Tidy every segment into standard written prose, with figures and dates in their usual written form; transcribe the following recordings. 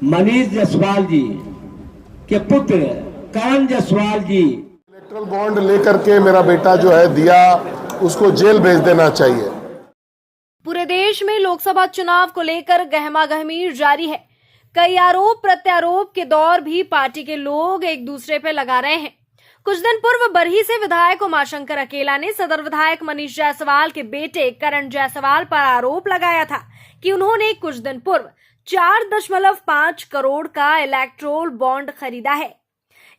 मनीष जायसवाल जी के पुत्र करण जायसवाल जी erectile bond लेकर के मेरा बेटा जो है दिया, उसको जेल भेज देना चाहिए। पूरे देश में लोकसभा चुनाव को लेकर गहमागहमी जारी है। कई आरोप प्रत्यारोप के दौर भी पार्टी के लोग एक दूसरे पे लगा रहे हैं। कुछ दिन पूर्व बरही से विधायक उमाशंकर अकेला ने सदर विधायक मनीष जायसवाल के बेटे करण जायसवाल पर आरोप लगाया था कि उन्होंने कुछ दिन पूर्व 4.5 करोड़ का इलेक्ट्रोल बॉन्ड खरीदा है।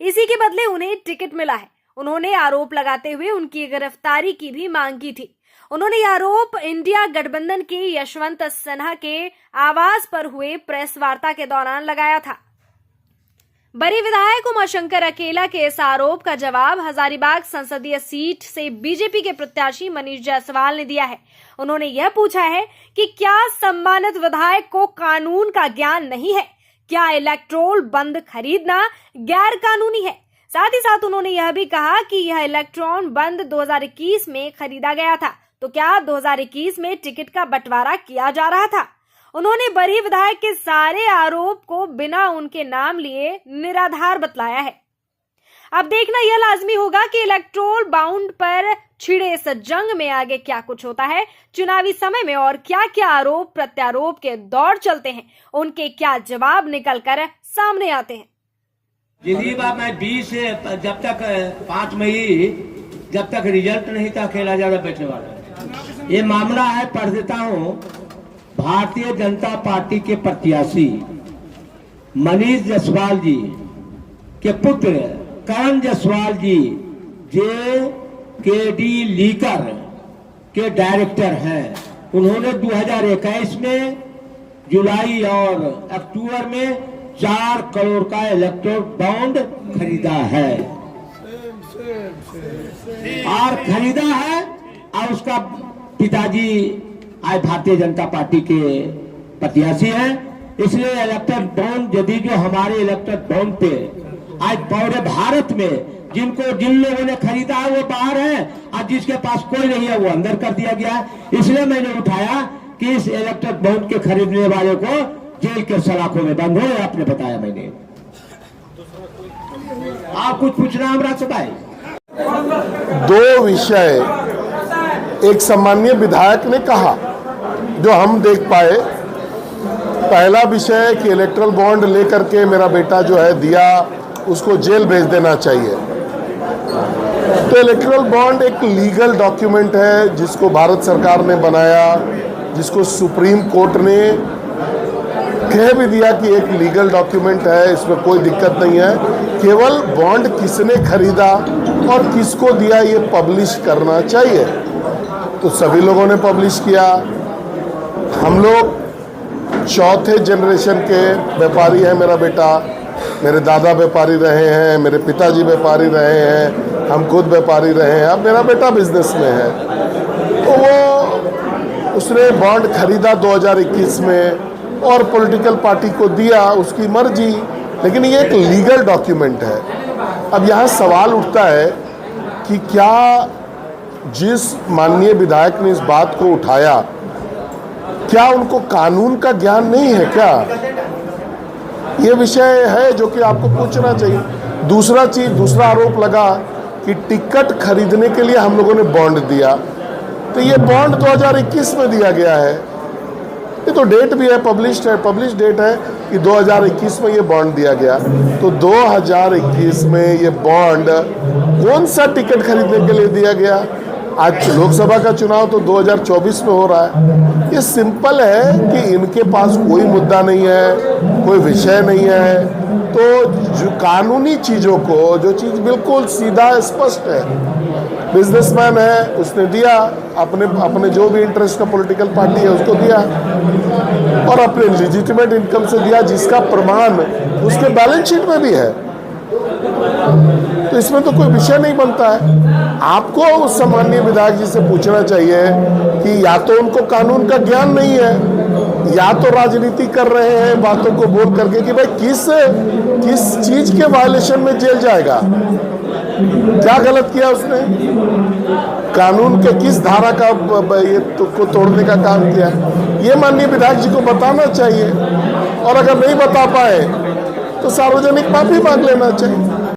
इसी के बदले उन्हें टिकट मिला है। उन्होंने आरोप लगाते हुए उनकी गिरफ्तारी की भी मांग की थी। उन्होंने यह आरोप इंडिया गठबंधन के यशवंत सिन्हा के आवास पर हुए प्रेस वार्ता के दौरान लगाया था। बरी विधायक उमाशंकर अकेला के इस आरोप का जवाब हजारीबाग संसदीय सीट से बीजेपी के प्रत्याशी मनीष जायसवाल ने दिया है। उन्होंने यह पूछा है कि क्या सम्मानित विधायक को कानून का ज्ञान नहीं है? क्या इलेक्ट्रोल बंद खरीदना गैर कानूनी है? साथ ही साथ उन्होंने यह भी कहा कि यह इलेक्ट्रॉन बंद 2021 में खरीदा गया था, तो क्या 2021 में टिकट का बंटवारा किया जा रहा था? उन्होंने बरही विधायक के सारे आरोप को बिना उनके नाम लिए निराधार बतलाया है। अब देखना यह लाजमी होगा कि इलेक्ट्रोल बाउंड पर छिड़े इस जंग में आगे क्या कुछ होता है। चुनावी समय में और क्या क्या आरोप प्रत्यारोप के दौर चलते हैं, उनके क्या जवाब निकलकर सामने आते हैं। जिंदगी बात मैं 20 से जब तक 5 मई जब तक रिजल्ट नहीं था अकेला ज्यादा बैठने वाला। ये मामला है, पढ़ देता हूँ। भारतीय जनता पार्टी के प्रत्याशी मनीष जायसवाल जी के पुत्र करण जायसवाल जी JKD लीकर के डायरेक्टर हैं। उन्होंने 2021 में जुलाई और अक्टूबर में 4 करोड़ का इलेक्ट्रोल बॉन्ड खरीदा है और उसका पिताजी आज भारतीय जनता पार्टी के प्रत्याशी हैं। इसलिए इलेक्ट्रोल बॉन्ड यदि जो हमारे इलेक्ट्रोल बॉन्ड पे आज पूरे भारत में जिन लोगों ने खरीदा है वो बाहर है और जिसके पास कोई नहीं है वो अंदर कर दिया गया है। इसलिए मैंने उठाया कि इस इलेक्ट्रोल बॉन्ड के खरीदने वाले को जेल के सलाखों में बंद हो। आपने बताया, मैंने आप कुछ पूछना हमरा से भाई? 2 विषय एक सम्मानीय विधायक ने कहा जो हम देख पाए। पहला विषय कि इलेक्ट्रल बॉन्ड लेकर के मेरा बेटा जो है दिया, उसको जेल भेज देना चाहिए। तो इलेक्ट्रल बॉन्ड एक लीगल डॉक्यूमेंट है जिसको भारत सरकार ने बनाया, जिसको सुप्रीम कोर्ट ने कह भी दिया कि एक लीगल डॉक्यूमेंट है, इसमें कोई दिक्कत नहीं है। केवल बॉन्ड किसने खरीदा और किसको दिया ये पब्लिश करना चाहिए। तो सभी लोगों ने पब्लिश किया। हम लोग 4थे जनरेशन के व्यापारी हैं। मेरा बेटा, मेरे दादा व्यापारी रहे हैं, मेरे पिताजी व्यापारी रहे हैं, हम खुद व्यापारी रहे हैं। अब मेरा बेटा बिजनेस में है। तो उसने बॉन्ड खरीदा 2021 में और पॉलिटिकल पार्टी को दिया, उसकी मर्जी, लेकिन ये एक लीगल डॉक्यूमेंट है। अब यहाँ सवाल उठता है कि क्या जिस माननीय विधायक ने इस बात को उठाया, क्या उनको कानून का ज्ञान नहीं है क्या? ये विषय है जो कि आपको पूछना चाहिए। दूसरा आरोप लगा कि टिकट खरीदने के लिए हम लोगों ने बॉन्ड दिया। तो ये बॉन्ड 2021 में दिया गया है। ये तो डेट भी है, पब्लिश डेट है कि 2021 में ये बॉन्ड दिया गया। तो 2021 में ये बॉन्ड कौन सा टिकट खरीदने के लिए दिया गया? आज लोकसभा का चुनाव तो 2024 में हो रहा है। ये सिंपल है कि इनके पास कोई मुद्दा नहीं है, कोई विषय नहीं है। तो जो कानूनी चीज़ों को, जो चीज़ बिल्कुल सीधा स्पष्ट है, बिजनेसमैन है, उसने दिया, अपने जो भी इंटरेस्ट का पॉलिटिकल पार्टी है उसको दिया और अपने लेजिटिमेट इनकम से दिया, जिसका प्रमाण उसके बैलेंस शीट में भी है। तो इसमें तो कोई विषय नहीं बनता है। आपको उस सम्मानीय विधायक जी से पूछना चाहिए कि या तो उनको कानून का ज्ञान नहीं है, या तो राजनीति कर रहे हैं बातों को बोल करके कि भाई किस चीज के वायलेशन में जेल जाएगा, क्या गलत किया उसने, कानून के किस धारा का को तोड़ने का काम किया, ये माननीय विधायक जी को बताना चाहिए। और अगर नहीं बता पाए तो सार्वजनिक माफी मांग लेना चाहिए।